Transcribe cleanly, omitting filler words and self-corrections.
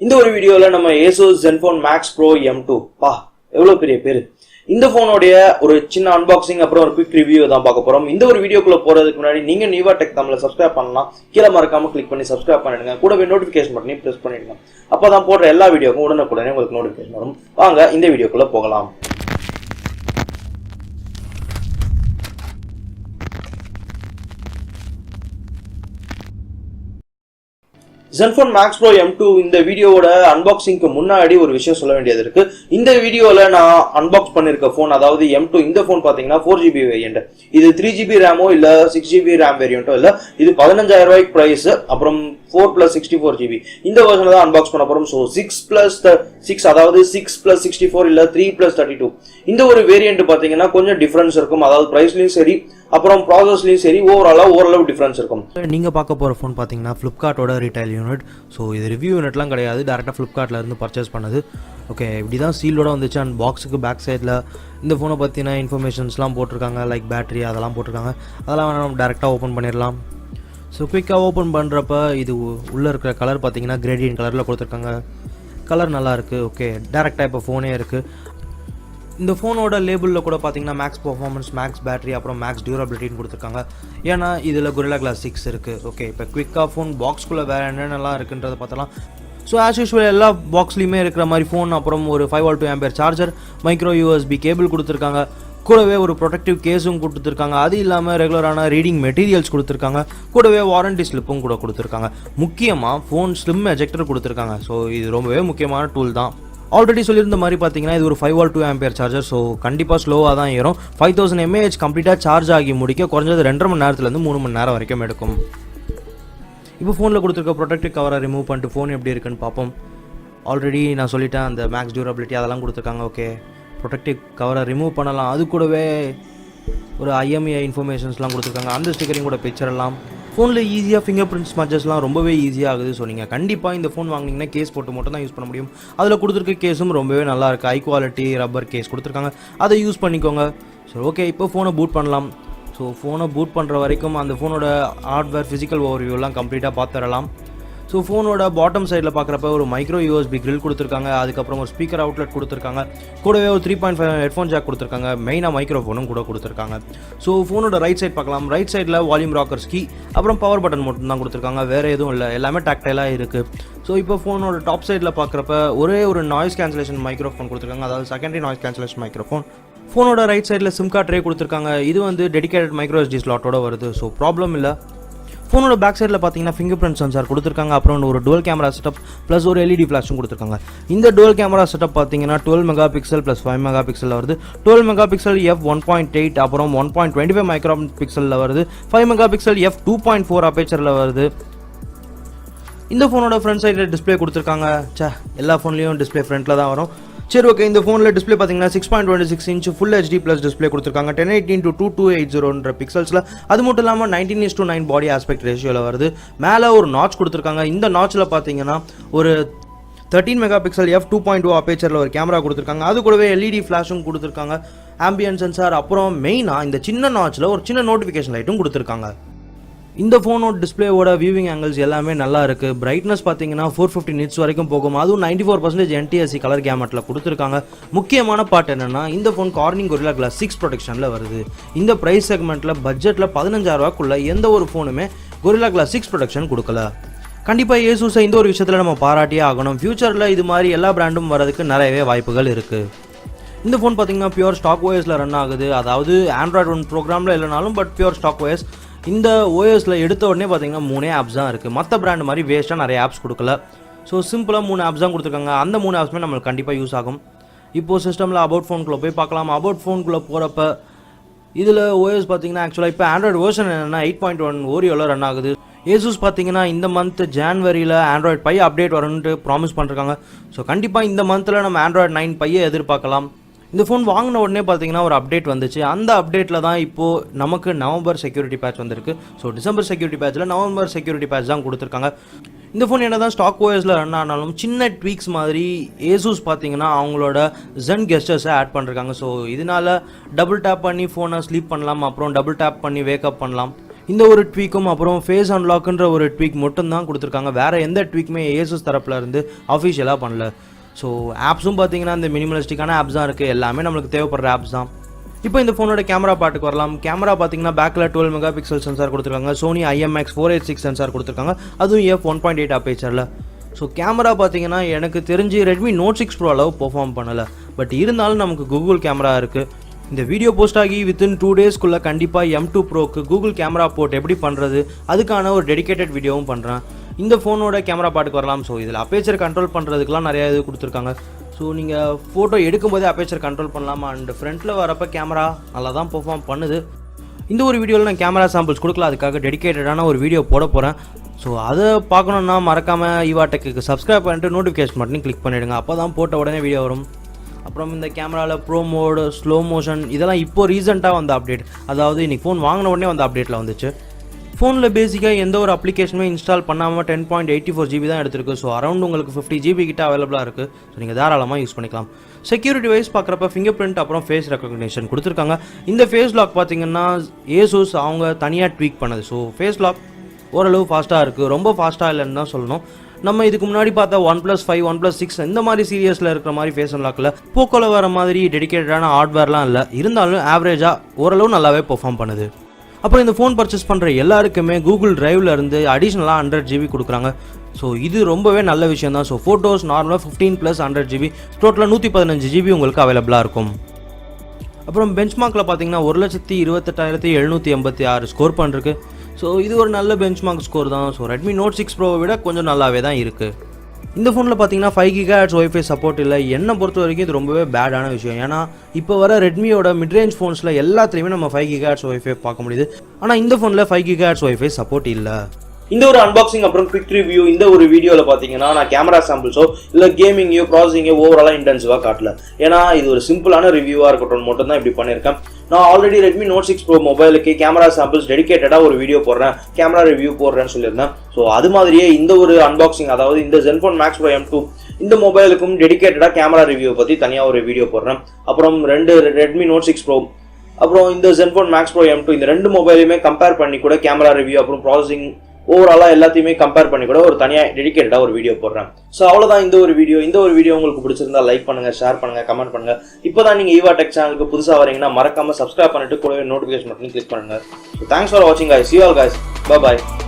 இந்த ஒரு வீடியோல நம்ம Asus Zenfone Max Pro M2 எவ்வளவு பெரிய பேரு. இந்த போனோடைய ஒரு சின்ன அன்பாக்சிங் அப்புறம் ஒரு குவிக் ரிவ்யூ தான் பார்க்க போறோம். இந்த ஒரு வீடியோக்குள்ள போறதுக்கு முன்னாடி நீங்க நியூவா டெக் தமிழை சப்ஸ்கிரைப் பண்ணலாம். கீழே மறக்காம கிளிக் பண்ணி சப்ஸ்கிரைப் பண்ணிடுங்க. கூடவே நோட்டிபிகேஷன் பட்டனையும் பிரஸ் பண்ணிடுங்க. அப்பதான் போடுற எல்லா வீடியோக்கும் உடனுக்குடனே உங்களுக்கு நோட்டிபிகேஷன் வரும். வாங்க இந்த வீடியோக்குள்ள போகலாம். Zenfone Max Pro M2 இந்த வீடியோவோட அன்பாக்சிங்க்கு முன்னாடி ஒரு விஷயம் சொல்ல வேண்டியது இருக்கு. இந்த வீடியோல நான் அன்பாக்ஸ் பண்ணிருக்க போன், அதாவது M2 இந்த போன் பாத்தீங்கன்னா 4GB வேரியன்ட். இது 3GB ரேமோ இல்ல 6GB ரேம் வேரியன்ட்டோ இல்ல. இது 15,000 ரூபாய்க்கு பிரைஸ். அப்புறம் 4+64GB இந்த வெர்ஷன்ல தான் அன்பாக்ஸ் பண்ண போறோம். சோ 6+6 அதாவது 6+64 இல்ல 3+32 இந்த ஒரு வேரியன்ட் பாத்தீங்கன்னா கொஞ்சம் டிஃபரன்ஸ் இருக்கும். அதாவது பிரைஸ்லயும் சரி அப்புறம் ப்ராசஸ்லயும் சரி ஓரளவு டிஃபரன்ஸ் இருக்கும். நீங்கள் பார்க்க போகிற ஃபோன் பார்த்தீங்கன்னா ஃப்ளிப்கார்ட்டோட ரீட்டைல் யூனிட். ஸோ இது ரிவ்யூ யூனிட்லாம் கிடையாது, டேரெக்டாக ஃப்ளிப்கார்ட்டில் இருந்து பர்ச்சேஸ் பண்ணது. ஓகே, இப்படி தான் சீலோட வந்துச்சு. அண்ட் பாக்ஸுக்கு பேக் சைடில் இந்த ஃபோனை பற்றின இன்ஃபர்மேஷன்ஸ்லாம் போட்டிருக்காங்க, லைக் பேட்டரி அதெல்லாம் போட்டிருக்காங்க. அதெல்லாம் நம்ம டேரெக்டாக ஓப்பன் பண்ணிடலாம். ஸோ குயிக்காக ஓப்பன் பண்ணுறப்ப இது உள்ளே இருக்கிற கலர் பார்த்தீங்கன்னா கிரேடியன் கலரில் கொடுத்துருக்காங்க. கலர் நல்லாயிருக்கு. ஓகே, டேரெக்டாக இப்போ ஃபோனே இருக்குது. இந்த ஃபோனோட லேபிளில் கூட பார்த்தீங்கன்னா மேக்ஸ் பர்ஃபார்மன்ஸ், மேக்ஸ் பேட்டரி, அப்புறம் மேக்ஸ் டியூரபிலிட்டின்னு கொடுத்துருக்காங்க. ஏன்னா இதில் Gorilla Glass 6 இருக்குது. ஓகே, இப்போ குவிக்காக ஃபோன் பாக்ஸ்குள்ளே வேறு என்னென்னலாம் இருக்குன்றதை பார்த்தலாம். ஸோ ஆஸ் யூஷுவல் எல்லா பாக்ஸ்லையுமே இருக்கிற மாதிரி ஃபோன், அப்புறம் ஒரு 5V 2A charger, micro USB cable கொடுத்துருக்காங்க. கூடவே ஒரு ப்ரொடெக்டிவ் கேஸும் கொடுத்துருக்காங்க. அது இல்லாமல் ரெகுலரான ரீடிங் மெட்டீரியல்ஸ் கொடுத்துருக்காங்க. கூடவே வாரண்டி ஸ்லிப்பும் கூட கொடுத்துருக்காங்க. முக்கியமாக ஃபோன் ஸ்லிம் எஜெக்டர் கொடுத்துருக்காங்க. ஸோ இது ரொம்பவே முக்கியமான டூல் தான். ஆல்ரெடி சொல்லியிருந்த மாதிரி பார்த்தீங்கன்னா இது ஒரு 5V 2A சார்ஜர். ஸோ கண்டிப்பாக ஸ்லோவாக தான் ஏறும். 5000 mAh கம்ப்ளீட்டாக சார்ஜ் ஆகி முடிக்க குறைஞ்சது 2.5 மணி நேரத்துலேருந்து 3 மணி நேரம் வரைக்கும் எடுக்கும். இப்போ ஃபோனில் கொடுத்துருக்க ப்ரொடெக்டிவ் கவரை ரிமூவ் பண்ணிட்டு ஃபோன் எப்படி இருக்குன்னு பார்ப்போம். ஆல்ரெடி நான் சொல்லிட்டேன், அந்த மேக்ஸ் டியூரபிலிட்டி அதெல்லாம் கொடுத்துருக்காங்க. ஓகே, ப்ரொடெக்டிவ் கவரை ரிமூவ் பண்ணலாம். அது கூடவே ஒரு IMEI இன்ஃபர்மேஷன்ஸ்லாம் கொடுத்துருக்காங்க. அந்த ஸ்டிக்கரிங் கூட பிக்சர் எல்லாம் ஃபோனில் ஈஸியாக ஃபிங்கர் பிரிண்ட் ஸ்மட்சஸ்லாம் ரொம்பவே ஈஸியாக ஆகுது. ஸோ நீங்கள் கண்டிப்பாக இந்த ஃபோன் வாங்கினீங்கன்னா கேஸ் போட்டு மட்டும் தான் யூஸ் பண்ண முடியும். அதில் கொடுத்துருக்க கேஸும் ரொம்பவே நல்லா இருக்குது. ஹை குவாலிட்டி ரப்பர் கேஸ் கொடுத்துருக்காங்க, அதை யூஸ் பண்ணிக்கோங்க. ஸோ ஓகே, இப்போ ஃபோனை பூட் பண்ணலாம். ஸோ ஃபோனை பூட் பண்ணுற வரைக்கும் அந்த ஃபோனோட ஹார்ட்வேர் ஃபிசிக்கல் ஓவர்வியூலாம் கம்ப்ளீட்டாக பார்த்துடலாம். ஸோ ஃபோனோட பாட்டம் சைடில் பார்க்குறப்ப ஒரு மைக்ரோ USB கிரில் கொடுத்துருக்காங்க. அதுக்கப்புறம் ஒரு ஸ்பீக்கர் அவுட்லெட் கொடுத்துருக்காங்க. கூடவே ஒரு 3.5 ஹெட்ஃபோன் ஜாக் கொடுத்துருக்காங்க. மெயினாக மைக்ரோஃபோனும் கூட கொடுத்துருக்காங்க. ஸோ ஃபோனோட ரைட் சைட் பார்க்கலாம். ரைட் சைடில் வால்யூம் ராக்கர்ஸ் கீ, அப்புறம் பவர் பட்டன் மட்டும் தான் கொடுத்துருக்காங்க. வேறு எதுவும் இல்லை, எல்லாமே டாக்டைலாக இருக்குது. ஸோ இப்போ ஃபோனோட டாப் சைடில் பார்க்குறப்ப ஒரே ஒரு நாய்ஸ் கேன்சலேஷன் மைக்ரோஃபோன் கொடுத்துருக்காங்க, அதாவது செகண்டரி நாய்ஸ் கேன்சலேஷன் மைக்ரோஃபோன். ஃபோனோட ரைட் சைடில் சிம் கார்ட் ட்ரே கொடுத்துருக்காங்க. இது வந்து டெடிகேட்டட் மைக்ரோ SD ஸ்லாட்டோட வருது. ஸோ ப்ராப்ளம் இல்லை. ஃபோனோட பேக் சைடில் பார்த்தீங்கன்னா ஃபிங்கர் பிரிண்ட் சென்சார் கொடுத்துருக்காங்க. அப்புறம் ஒரு டுவல் கேமரா செட்டப் ப்ளஸ் ஒரு LED ஃப்ளாஷும் கொடுத்துருக்காங்க. இந்த டுவல் கேமரா செட்டப் பார்த்தீங்கன்னா 12 MP ப்ளஸ் 5 MP வருது. 12 MP f1.8, அப்புறம் 1.25 மைக்ரோபிக்சலில் வருது. 5 MP f2.4 அப்பேச்சரில் வருது. இந்த ஃபோனோட ஃப்ரண்ட் சைடில் டிஸ்பிளே கொடுத்துருக்காங்க. எல்லா ஃபோன்லேயும் டிஸ்பிளே ஃப்ரண்ட்டில் தான் வரும். சரி, ஓகே, இந்த ஃபோனில் டிஸ்பிளே பார்த்தீங்கன்னா 6.26 inch full HD plus display கொடுத்துருக்காங்க. 1080x2280 பிக்சல்ஸில். அது மட்டும் இல்லாமல் 19:9 பாடி ஆஸ்பெக்ட் ரேஷியோவில் வருது. மேலே ஒரு நாட்ச் கொடுத்துருக்காங்க. இந்த நாட்சில் பார்த்தீங்கன்னா ஒரு 13 MP f2.2 அப்பேச்சரில் ஒரு கேமரா கொடுத்துருக்காங்க. அது கூடவே LED ஃப்ளாஷும் கொடுத்துருக்காங்க, ஆம்பியன்ட் சென்சார். அப்புறம் மெயினாக இந்த சின்ன நாட்சில் ஒரு சின்ன நோட்டிஃபிகேஷன் லைட்டும் கொடுத்துருக்காங்க. இந்த ஃபோனோட டிஸ்பிளேவோட வியூவிங் ஆங்கிள்ஸ் எல்லாமே நல்லா இருக்குது. பிரைட்னஸ் பார்த்தீங்கன்னா 450 nits வரைக்கும் போகும். அதுவும் 94% NTSC கலர் கேமட்டில் கொடுத்துருக்காங்க. முக்கியமான பார்ட் என்னென்னா இந்த ஃபோன் கார்னிங் Gorilla Glass 6 ப்ரொடெக்ஷனில் வருது. இந்த ப்ரைஸ் செக்மெண்ட்டில் பட்ஜெட்டில் 15,000 ரூபாய்க்குள்ள எந்த ஒரு ஃபோனுமே Gorilla Glass 6 ப்ரொடெக்ஷன் கொடுக்கல. கண்டிப்பாக Asusஐ இந்த ஒரு விஷயத்தில் நம்ம பாராட்டியே ஆகணும். ஃபியூச்சரில் இது மாதிரி எல்லா பிராண்டும் வரதுக்கு நிறையவே வாய்ப்புகள் இருக்குது. இந்த ஃபோன் பார்த்தீங்கன்னா பியூர் ஸ்டாக் OSல ரன் ஆகுது. அதாவது Android 1 ப்ரோக்ராமில் இல்லைனாலும் பட் பியூர் ஸ்டாக் OS. இந்த OSல எடுத்த உடனே பார்த்தீங்கன்னா 3 ஆப்ஸ் தான் இருக்குது. மற்ற பிராண்ட் மாதிரி வேஸ்ட்டாக நிறைய ஆப்ஸ் கொடுக்கல. ஸோ சிம்பிளாக 3 ஆப்ஸ் தான் கொடுத்துருக்காங்க. அந்த 3 ஆப்ஸுமே நம்மளுக்கு கண்டிப்பாக யூஸ் ஆகும். இப்போது சிஸ்டமில் அபவுட் ஃபோனுக்குள்ளே போய் பார்க்கலாம். அபவுட் ஃபோனுக்குள்ளே போகிறப்ப இதில் OS பார்த்தீங்கன்னா ஆக்சுவலாக இப்போ ஆண்ட்ராய்டு வெர்ஷன் என்னென்னா 8.1 ஓரியோவில் ரன் ஆகுது. Asus பார்த்தீங்கன்னா இந்த மந்த் ஜான்வரியில் Android Pie அப்டேட் வரும்னு ப்ராமிஸ் பண்ணிருக்காங்க. ஸோ கண்டிப்பாக இந்த மந்தில் நம்ம Android 9 Pie எதிர்பார்க்கலாம். இந்த ஃபோன் வாங்கின உடனே பார்த்தீங்கன்னா ஒரு அப்டேட் வந்துச்சு. அந்த அப்டேட்டில் தான் இப்போது நமக்கு நவம்பர் செக்யூரிட்டி பேட்ச் வந்திருக்கு. ஸோ டிசம்பர் செக்யூரிட்டி பேட்சில் நவம்பர் செக்யூரிட்டி பேட்ச் தான் கொடுத்துருக்காங்க. இந்த ஃபோன் என்ன தான் ஸ்டாக் OSல ரன் ஆனாலும் சின்ன ட்வீக்ஸ் மாதிரி Asus பார்த்தீங்கன்னா அவங்களோட Zen கெஸ்டர்ஸை ஆட் பண்ணிருக்காங்க. ஸோ இதனால் டபுள் டேப் பண்ணி ஃபோனை ஸ்லீப் பண்ணலாம், அப்புறம் டபுள் டேப் பண்ணி வேக்கப் பண்ணலாம். இந்த ஒரு ட்வீக்கும் அப்புறம் ஃபேஸ் அன்லாக்ன்ற ஒரு ட்வீக் மட்டும் தான் கொடுத்துருக்காங்க. வேறு எந்த ட்வீக்குமே ஏசஸ் தரப்பில் இருந்து அஃபிஷியலாக பண்ணல. ஸோ ஆப்ஸும் பார்த்தீங்கன்னா இந்த மினிமலிஸ்டிக்கான ஆப்ஸ் தான் இருக்குது, எல்லாமே நம்மளுக்கு தேவைப்படுற ஆப்ஸ் தான். இப்போ இந்த ஃபோனோட கேமரா பாட்டுக்கு வரலாம். கேமரா பார்த்தீங்கன்னா பேக்கில் 12 மெகா பிக்சல் சென்சார் கொடுத்துருக்காங்க. சோனி IMX486 சென்சார் கொடுத்துருக்காங்க, அதுவும் f1.8 அப்பேச்சரில். ஸோ கேமரா பார்த்தீங்கன்னா எனக்கு தெரிஞ்சு ரெட்மி நோட் 6 ப்ரோ அளவு பெர்ஃபார்ம் பண்ணலை. பட் இருந்தாலும் நமக்கு கூகுள் கேமரா இருக்குது. இந்த வீடியோ போஸ்ட் ஆகி வித்தின் 2 டேஸ்க்குள்ளே கண்டிப்பாக M2 ப்ரோக்கு கூகுள் கேமரா போர்ட் எப்படி பண்ணுறது அதுக்கான ஒரு டெடிகேட்டட் வீடியோவும் பண்ணுறேன். இந்த ஃபோனோட கேமரா பாட்டுக்கு வரலாம். ஸோ இதில் அப்பேச்சர் கண்ட்ரோல் பண்ணுறதுக்குலாம் நிறையா இது கொடுத்துருக்காங்க. ஸோ நீங்கள் ஃபோட்டோ எடுக்கும்போதே அப்பேச்சர் கண்ட்ரோல் பண்ணலாமா. அண்ட் ஃப்ரண்ட்டில் வரப்போ கேமரா நல்லா தான் பெர்ஃபார்ம் பண்ணுது. இந்த ஒரு வீடியோவில் நான் கேமரா சாம்பிள்ஸ் கொடுக்கல, அதுக்காக டெடிகேட்டடான ஒரு வீடியோ போட போகிறேன். ஸோ அதை பார்க்கணுன்னா மறக்காமல் ஈவாடெக்கு சப்ஸ்கிரைப் பண்ணிட்டு நோட்டிஃபிகேஷன் மட்டும் கிளிக் பண்ணிவிடுங்க, அப்போ தான் போட்ட உடனே வீடியோ வரும். அப்புறம் இந்த கேமராவில் ப்ரோ மோடு, ஸ்லோ மோஷன் இதெல்லாம் இப்போ ரீசெண்டாக வந்த அப்டேட், அதாவது இன்றைக்கி ஃபோன் வாங்கின உடனே வந்த அப்டேட்டில் வந்துச்சு. ஃபோனில் பேசிக்காக எந்த ஒரு அப்ளிகேஷனுமே இன்ஸ்டால் பண்ணாமல் 10.84 GB தான் எடுத்திருக்கு. ஸோ அரௌண்ட் உங்களுக்கு 50 GB கிட்ட அவைலபிளாக இருக்குது. ஸோ நீங்கள் தாராளமாக யூஸ் பண்ணிக்கலாம். செக்யூரிட்டி வைஸ் பார்க்குறப்ப ஃபிங்கர் பிரிண்ட் அப்புறம் ஃபேஸ் ரெக்கக்னிஷன் கொடுத்துருக்காங்க. இந்த ஃபேஸ் லாக் பார்த்தீங்கன்னா ஏசூஸ் அவங்க தனியாக ட்வீக் பண்ணது. ஸோ ஃபேஸ் லாக் ஓரளவு ஃபாஸ்ட்டாக இருக்குது, ரொம்ப ஃபாஸ்ட்டாக இல்லைன்னு தான் சொல்லணும். நம்ம இதுக்கு முன்னாடி பார்த்தா OnePlus 5, OnePlus 6 இந்த மாதிரி சீரியஸில் இருக்கிற மாதிரி ஃபேஸ் அன்லாக்கில் போக்கோவில் வர மாதிரி டெடிகேட்டடான ஹார்ட்வேர்லாம் இல்லை, இருந்தாலும் ஆவரேஜாக ஓரளவு நல்லாவே பெர்ஃபார்ம் பண்ணுது. அப்புறம் இந்த ஃபோன் பர்ச்சேஸ் பண்ணுற எல்லாருக்குமே கூகுள் டிரைவில் இருந்து அடிஷ்னலாக 100 GB கொடுக்குறாங்க. ஸோ இது ரொம்பவே நல்ல விஷயம் தான். ஸோ ஃபோட்டோஸ் நார்மலாக 15 + 100 GB டோட்டலாக 115 GB உங்களுக்கு அவைலபிளாக இருக்கும். அப்புறம் பெஞ்ச்மார்க்கில் பார்த்தீங்கன்னா 1,28,786 ஸ்கோர் பண்ணிருக்கு. ஸோ இது ஒரு நல்ல பெஞ்ச்மார்க் ஸ்கோர் தான். ஸோ ரெட்மி நோட் 6 ப்ரோவை விட கொஞ்சம் நல்லாவே தான் இருக்குது. இந்த ஃபோனில் பார்த்தீங்கன்னா 5 GHz ஒய்ஃபை சப்போர்ட் இல்லை. என்னை பொறுத்த வரைக்கும் இது ரொம்பவே பேடான விஷயம். ஏன்னா இப்போ வர ரெட்மியோட மிட்ரேஞ்ச் ஃபோன்ஸில் எல்லாத்துலேயுமே நம்ம 5 GHz ஒய்ஃபை பார்க்க முடியுது. ஆனால் இந்த ஃபோனில் 5 GHz ஒய்ஃபை சப்போர்ட் இல்லை. இந்த ஒரு அன்பாக்சிங் அப்புறம் குவிக் ரிவ்யூ இந்த ஒரு வீடியோவில் பார்த்தீங்கன்னா நான் கேமரா சாம்பிள்ஸோ இல்லை கேமிங்கோ ப்ராசஸிங்கோ ஓவராலாக இன்டென்சிவாக காட்டல. ஏன்னா இது ஒரு சிம்பிளான ரிவ்யூவாக இருக்கட்டும் மட்டும் தான் இப்படி பண்ணியிருக்கேன். நான் ஆல்ரெடி ரெட்மி நோட் 6 ப்ரோ மொபைலுக்கு கேமரா சாம்பிள்ஸ் டெடிகேட்டடாக ஒரு வீடியோ போடுறேன், கேமரா ரிவ்யூ போடுறேன்னு சொல்லியிருந்தேன். ஸோ அது மாதிரியே இந்த ஒரு அன்பாக்சிங், அதாவது இந்த ZenFone Max Pro M2 இந்த மொபைலுக்கும் டெடிகேட்டடாக கேமரா ரிவ்யூ பற்றி தனியாக ஒரு வீடியோ போடுறேன். அப்புறம் 2 ரெட்மி நோட் 6 ப்ரோ அப்புறம் இந்த ZenFone Max Pro M2 இந்த 2 மொபைலுமே கம்பேர் பண்ணி கூட கேமரா ரிவ்யூ அப்புறம் ப்ராசஸிங் ஓவராலாக எல்லாத்தையுமே கம்பேர் பண்ணி கூட ஒரு தனியாக டெடிகேட்டடாக ஒரு வீடியோ போடுறேன். ஸோ அவ்வளோதான் இந்த ஒரு வீடியோ. இந்த ஒரு வீடியோ உங்களுக்கு பிடிச்சிருந்தா லைக் பண்ணுங்க, ஷேர் பண்ணுங்க, கமெண்ட் பண்ணுங்க. இப்போ தான் நீங்கள் ஈவாடெக் சேனலுக்கு புதுசாக வரீங்கன்னா மறக்காம சப்ஸ்கிரைப் பண்ணிட்டு கூடவே நோட்டிஃபிகேஷன் பட்டன் கிளிக் பண்ணுங்க. ஸோ தேங்க்ஸ் ஃபார் வாட்சிங் guys. See you all guys. Bye bye.